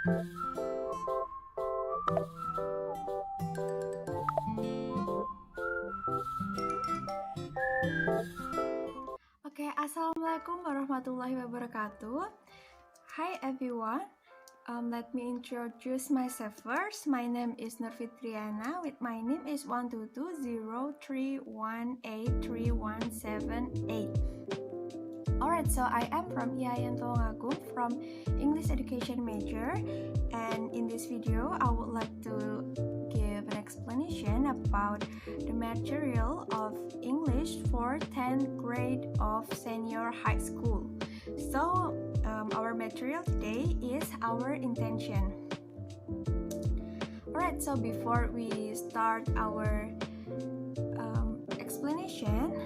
Oke, Assalamualaikum warahmatullahi wabarakatuh. Hi everyone. Let me introduce myself first. My name is Nur Fitriana. With my name is 12203183178. Alright, so I am from IAIN Tulungagung from English Education major, and in this video I would like to give an explanation about the material of English for 10th grade of senior high school. So our material today is our intention. Alright, so before we start our explanation,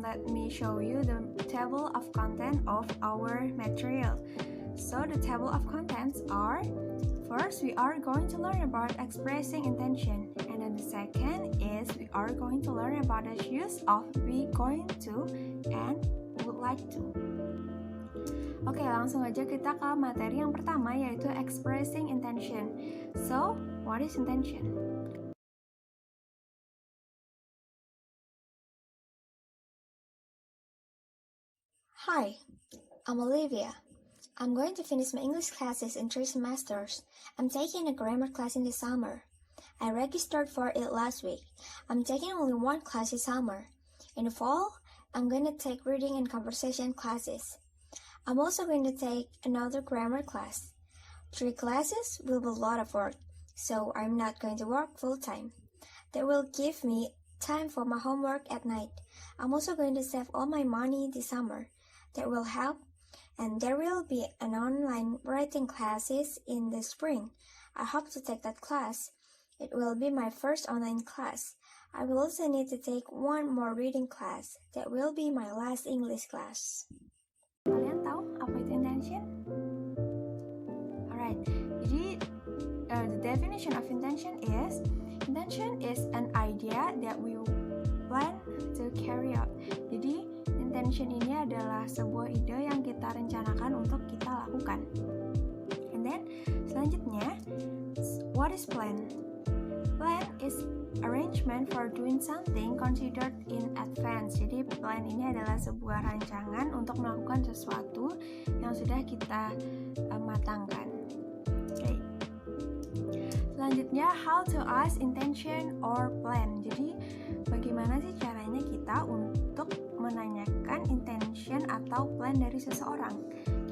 let me show you the table of content of our material. So the table of contents are, first we are going to learn about expressing intention, and then the second is we are going to learn about the use of be going to and would like to. Oke, langsung aja kita ke materi yang pertama, yaitu expressing intention. So, what is intention? Hi, I'm Olivia. I'm going to finish my English classes in 3 semesters. I'm taking a grammar class in the summer. I registered for it last week. I'm taking only 1 class this summer. In the fall, I'm going to take reading and conversation classes. I'm also going to take another grammar class. 3 classes will be a lot of work, so I'm not going to work full-time. That will give me time for my homework at night. I'm also going to save all my money this summer. That will help, and there will be an online writing classes in the spring. I hope to take that class. It will be my first online class. I will also need to take 1 more reading class. That will be my last English class. Kalian tahu apa itu intention? Alright, jadi the definition of intention is an idea that we plan to carry out. Jadi intention ini adalah sebuah ide yang kita rencanakan untuk kita lakukan. And then selanjutnya, what is plan? Plan is arrangement for doing something considered in advance. Jadi plan ini adalah sebuah rancangan untuk melakukan sesuatu yang sudah kita matangkan. Okay. Selanjutnya, how to ask intention or plan. Jadi bagaimana sih caranya kita untuk menanyakan intention atau plan dari seseorang?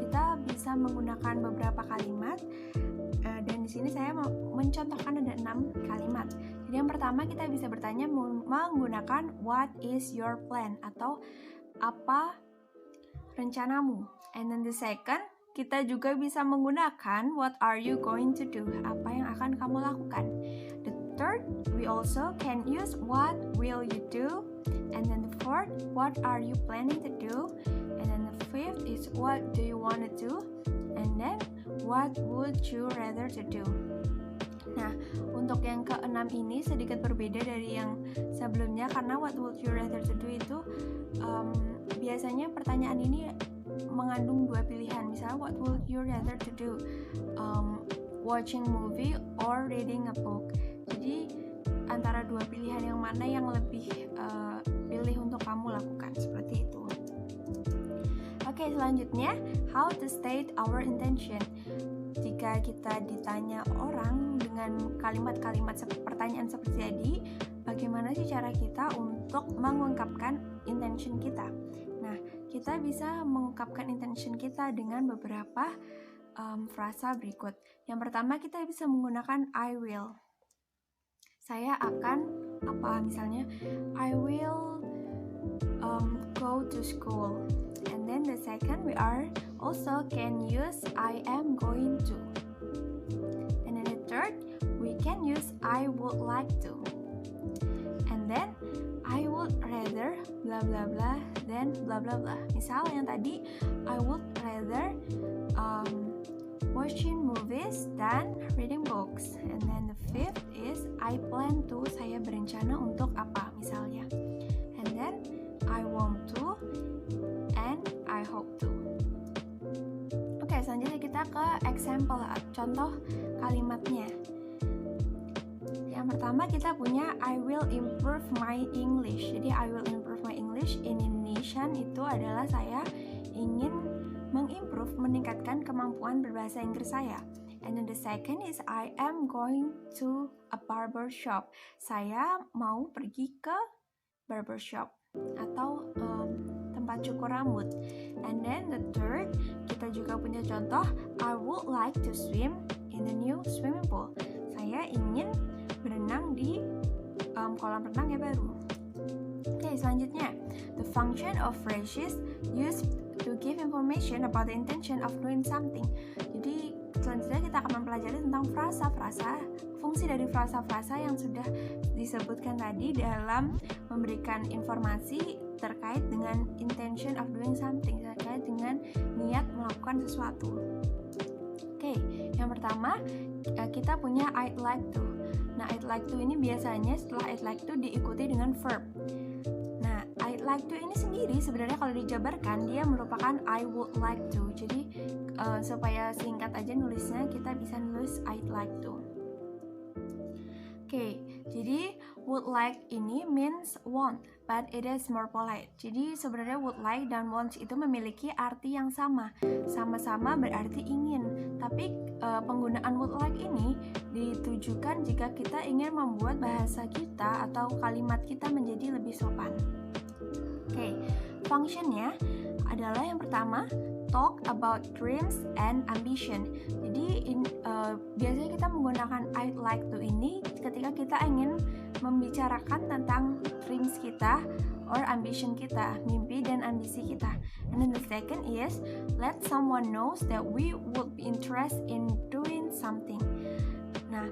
Kita bisa menggunakan beberapa kalimat, dan di sini saya mencontohkan ada 6 kalimat. Jadi yang pertama kita bisa bertanya menggunakan what is your plan atau apa rencanamu. And then the second, kita juga bisa menggunakan what are you going to do, apa yang akan kamu lakukan. The third, we also can use what will you do. And then the fourth, what are you planning to do? And then the fifth is what do you want to do? And then what would you rather to do? Nah, untuk yang keenam ini sedikit berbeda dari yang sebelumnya, karena what would you rather to do itu biasanya pertanyaan ini mengandung 2 pilihan. Misalnya, what would you rather to do? Watching movie or reading a book. Jadi antara 2 pilihan yang mana yang lebih pilih untuk kamu lakukan, seperti itu. Oke, selanjutnya, how to state our intention. Jika kita ditanya orang dengan kalimat-kalimat pertanyaan seperti tadi, bagaimana sih cara kita untuk mengungkapkan intention kita? Nah, kita bisa mengungkapkan intention kita dengan beberapa frasa berikut. Yang pertama, kita bisa menggunakan I will. Saya akan apa, misalnya I will go to school. And then the second, we are also can use I am going to. And then the third, we can use I would like to. And then I would rather blah blah blah then blah blah blah. Misal yang tadi, I would rather watching movies than reading books. And then the fifth is I plan to, saya berencana untuk apa misalnya. And then I want to and I hope to. Oke, selanjutnya kita ke example, contoh kalimatnya. Yang pertama kita punya I will improve my English. Jadi I will improve my English in Indonesian itu adalah saya ingin meningkatkan kemampuan berbahasa Inggris saya. And then the second is I am going to a barber shop. Saya mau pergi ke barber shop atau tempat cukur rambut. And then the third, kita juga punya contoh I would like to swim in the new swimming pool. Saya ingin berenang di kolam renang yang baru. Oke, selanjutnya the function of phrases used to give information about the intention of doing something. Jadi selanjutnya kita akan mempelajari tentang frasa-frasa, fungsi dari frasa-frasa yang sudah disebutkan tadi dalam memberikan informasi terkait dengan intention of doing something, terkait dengan niat melakukan sesuatu. Oke, yang pertama kita punya I'd like to. Nah, I'd like to ini biasanya setelah I'd like to diikuti dengan verb. Nah, I'd like to ini sendiri sebenarnya kalau dijabarkan dia merupakan I would like to. Jadi supaya singkat aja nulisnya kita bisa nulis I'd like to. Oke, jadi would like ini means want, but it is more polite. Jadi sebenarnya would like dan want itu memiliki arti yang sama. Sama-sama berarti ingin. Tapi penggunaan would like ini ditujukan jika kita ingin membuat bahasa kita atau kalimat kita menjadi lebih sopan. Oke, functionnya adalah yang pertama talk about dreams and ambition. Jadi biasanya kita menggunakan I'd like to ini ketika kita ingin membicarakan tentang dreams kita or ambition kita, mimpi dan ambisi kita. And then the second is let someone knows that we would be interested in doing something. Nah,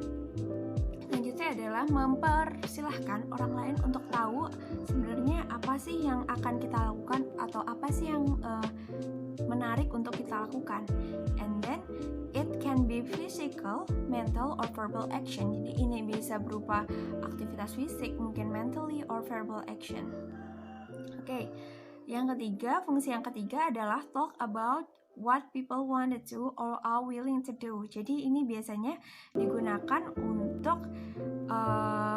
selanjutnya adalah mempersilahkan orang lain untuk tahu sebenarnya apa sih yang akan kita lakukan atau apa sih yang menarik untuk kita lakukan. And then it can be physical, mental, or verbal action. Jadi ini bisa berupa aktivitas fisik, mungkin mentally or verbal action. Oke, yang ketiga, fungsi yang ketiga adalah talk about what people want to do or are willing to do. Jadi ini biasanya digunakan untuk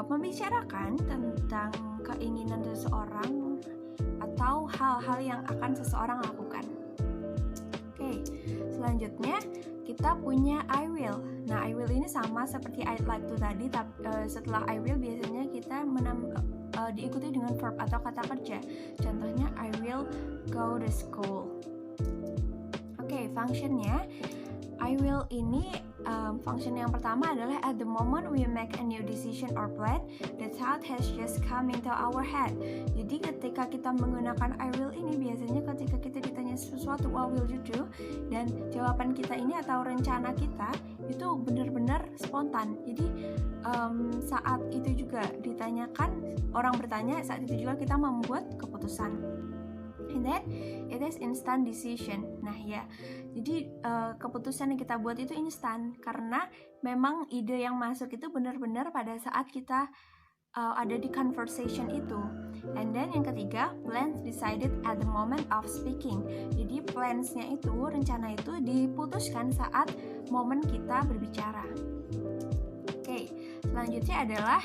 membicarakan tentang keinginan seseorang atau hal-hal yang akan seseorang lakukan. Oke, selanjutnya kita punya I will. Nah, I will ini sama seperti I'd like to tadi, tapi setelah I will biasanya kita diikuti dengan verb atau kata kerja. Contohnya I will go to school. Oke, functionnya I will ini function yang pertama adalah at the moment we make a new decision or plan, the thought has just come into our head. Jadi ketika kita menggunakan I will ini biasanya ketika kita ditanya sesuatu what will you do, dan jawaban kita ini atau rencana kita itu benar-benar spontan. Jadi saat itu juga ditanyakan, orang bertanya, saat itu juga kita membuat keputusan. And then it is instant decision. Nah ya, jadi keputusan yang kita buat itu instan karena memang ide yang masuk itu benar-benar pada saat kita ada di conversation itu. And then yang ketiga, plans decided at the moment of speaking. Jadi plans-nya itu, rencana itu diputuskan saat momen kita berbicara. Oke, selanjutnya adalah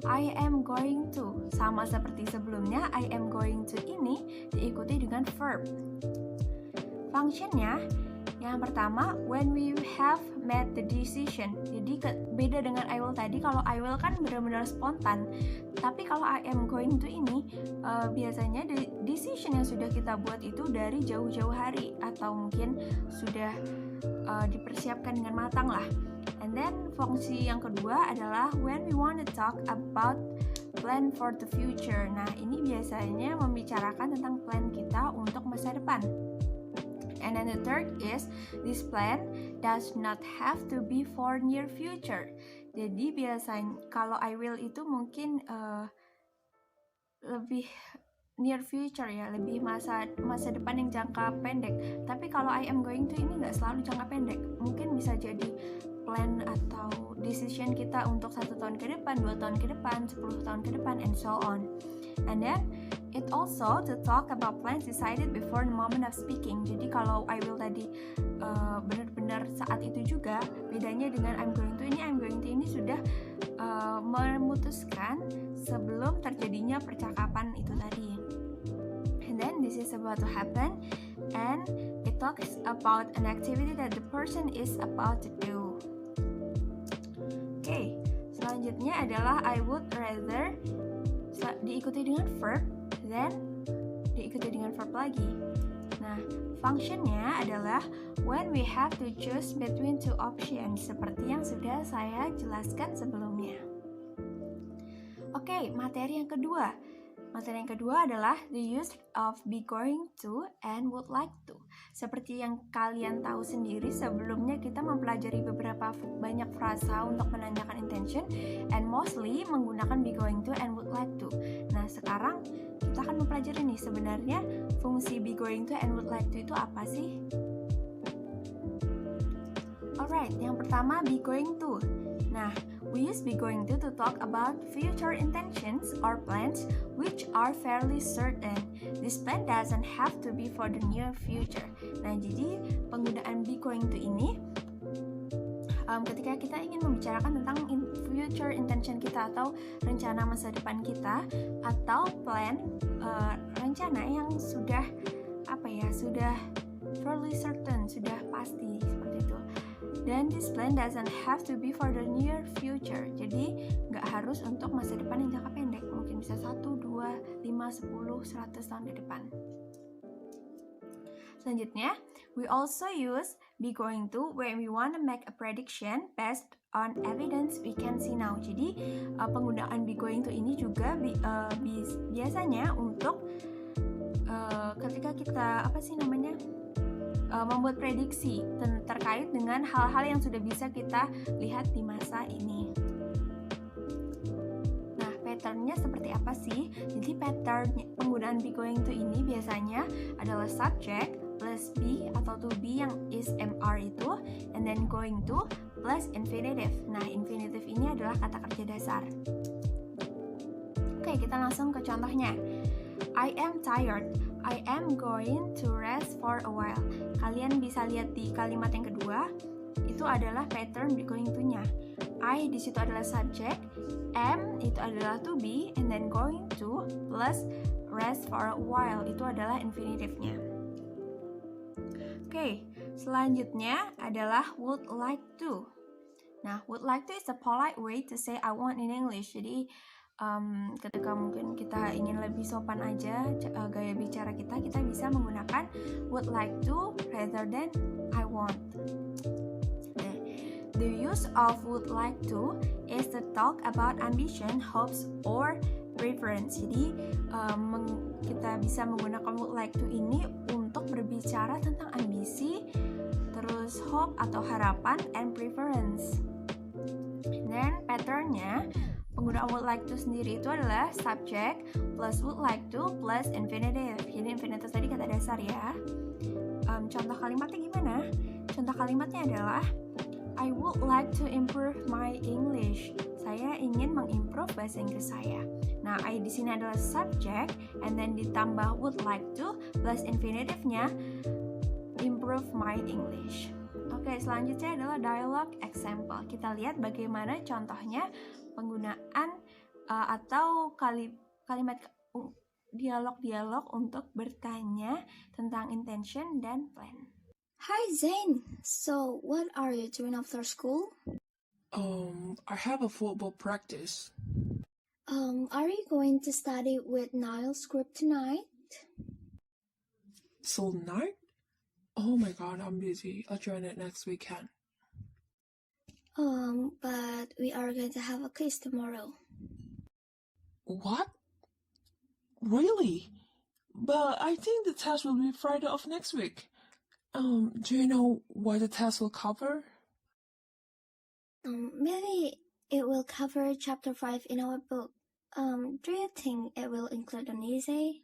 I am going to. Sama seperti sebelumnya, I am going to ini diikuti dengan verb. Functionnya yang pertama, when we have made the decision. Jadi beda dengan I will tadi. Kalau I will kan benar-benar spontan. Tapi kalau I am going to ini biasanya decision yang sudah kita buat itu dari jauh-jauh hari atau mungkin sudah dipersiapkan dengan matang lah. And then fungsi yang kedua adalah when we want to talk about plan for the future. Nah, ini biasanya membicarakan tentang plan kita untuk masa depan. And then the third is this plan does not have to be for near future. Jadi biasanya kalau I will itu mungkin lebih near future ya, lebih masa depan yang jangka pendek. Tapi kalau I am going to ini nggak selalu jangka pendek. Mungkin bisa jadi plan atau decision kita untuk 1 tahun ke depan, 2 tahun ke depan, 10 tahun ke depan, and so on. And then It also to talk about plans decided before the moment of speaking. Jadi kalau I will tadi benar-benar saat itu juga, bedanya dengan I'm going to ini sudah memutuskan sebelum terjadinya percakapan itu tadi. And then this is about to happen, and it talks about an activity that the person is about to do. Okay, selanjutnya adalah I would rather diikuti dengan verb, then diikuti dengan verb lagi. Nah, functionnya adalah when we have to choose between two options, seperti yang sudah saya jelaskan sebelumnya. Oke, materi yang kedua. Materi yang kedua adalah the use of be going to and would like to. Seperti yang kalian tahu sendiri, sebelumnya kita mempelajari beberapa banyak frasa untuk menanyakan intention, and mostly menggunakan be going to and would like to. Nah, sekarang kita akan mempelajari nih sebenarnya fungsi be going to and would like to itu apa sih? Alright, yang pertama be going to. Nah, we use be going to talk about future intentions or plans which are fairly certain. This plan doesn't have to be for the near future. Nah, jadi penggunaan be going to ini ketika kita ingin membicarakan tentang future intention kita atau rencana masa depan kita atau plan rencana yang sudah sudah fairly certain, sudah pasti seperti itu. Dan this plan doesn't have to be for the near future. Jadi nggak harus untuk masa depan yang jangka pendek. Mungkin bisa 1, 2, 5, 10, 100 tahun ke depan. Selanjutnya, we also use be going to when we want to make a prediction based on evidence we can see now. Jadi penggunaan be going to ini juga biasanya untuk ketika kita membuat prediksi terkait dengan hal-hal yang sudah bisa kita lihat di masa ini. Nah, patternnya seperti apa sih? Jadi pattern penggunaan be going to ini biasanya adalah subject plus be atau to be yang is MR itu, and then going to plus infinitive. Nah, infinitive ini adalah kata kerja dasar. Oke, kita langsung ke contohnya. I am tired. I am going to rest for a while. Kalian bisa lihat di kalimat yang kedua, itu adalah pattern be going to-nya. I di situ adalah subject, am itu adalah to be, and then going to plus rest for a while itu adalah infinitive-nya. Oke, selanjutnya adalah would like to. Nah, would like to is a polite way to say I want in English. Jadi ketika mungkin kita ingin lebih sopan aja gaya bicara kita bisa menggunakan would like to rather than I want. The use of would like to is to talk about ambition, hopes, or preference. Jadi kita bisa menggunakan would like to ini untuk berbicara tentang ambisi, terus hope atau harapan, and preference. Dan patternnya penggunaan would like to sendiri itu adalah subject plus would like to plus infinitive. Jadi infinitive tadi kata dasar ya. Contoh kalimatnya gimana? Contoh kalimatnya adalah I would like to improve my English. Saya ingin mengimprove bahasa Inggris saya. Nah, I di sini adalah subject, and then ditambah would like to plus infinitive-nya improve my English. Oke, selanjutnya adalah dialogue example. Kita lihat bagaimana contohnya penggunaan atau kalimat dialog-dialog untuk bertanya tentang intention dan plan. Hi Zain, so what are you doing after school? I have a football practice. Are you going to study with Niall's group tonight? So night? Oh my god, I'm busy. I'll join it next weekend. But we are going to have a quiz tomorrow. What? Really? But I think the test will be Friday of next week. Do you know what the test will cover? Maybe it will cover chapter 5 in our book. Do you think it will include an essay?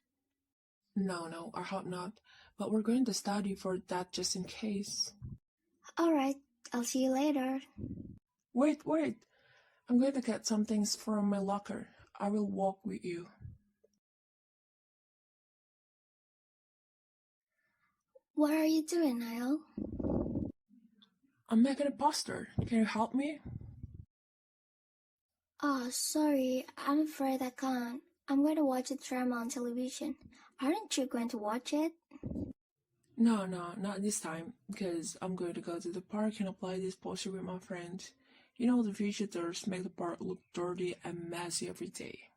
No, I hope not. But we're going to study for that just in case. Alright, I'll see you later. Wait. I'm going to get some things from my locker. I will walk with you. What are you doing, Niall? I'm making a poster. Can you help me? Oh, sorry, I'm afraid I can't. I'm going to watch a drama on television. Aren't you going to watch it? No, not this time, because I'm going to go to the park and apply this poster with my friends. You know, the visitors make the park look dirty and messy every day.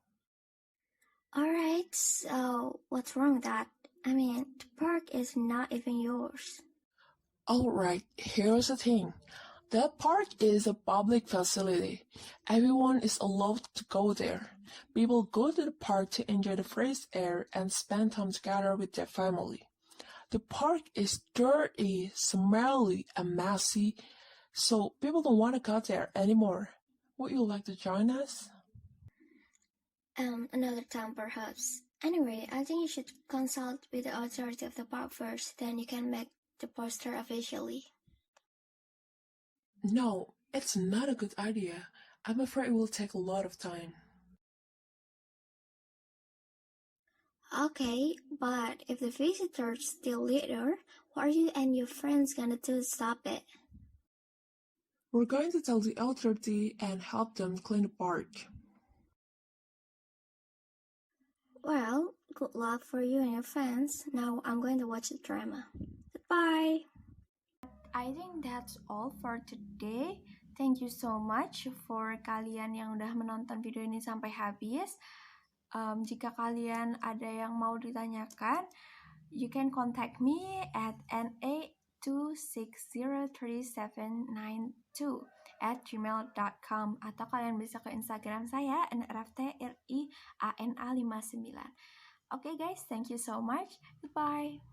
Alright, so what's wrong with that? I mean, the park is not even yours. Alright, here's the thing. The park is a public facility. Everyone is allowed to go there. People go to the park to enjoy the fresh air and spend time together with their family. The park is dirty, smelly, and messy, so people don't want to go there anymore. Would you like to join us? Another time perhaps. Anyway, I think you should consult with the authority of the park first, then you can make the poster officially. No, it's not a good idea. I'm afraid it will take a lot of time. Okay, but if the visitors still litter, what are you and your friends gonna do to stop it? We're going to tell the authority and help them clean the park. Well, good luck for you and your friends. Now I'm going to watch the drama. Goodbye! I think that's all for today. Thank you so much for kalian yang udah menonton video ini sampai habis. Jika kalian ada yang mau ditanyakan, you can contact me at na2603792@gmail.com atau kalian bisa ke Instagram saya nrftriana59. Okay guys, thank you so much. Goodbye.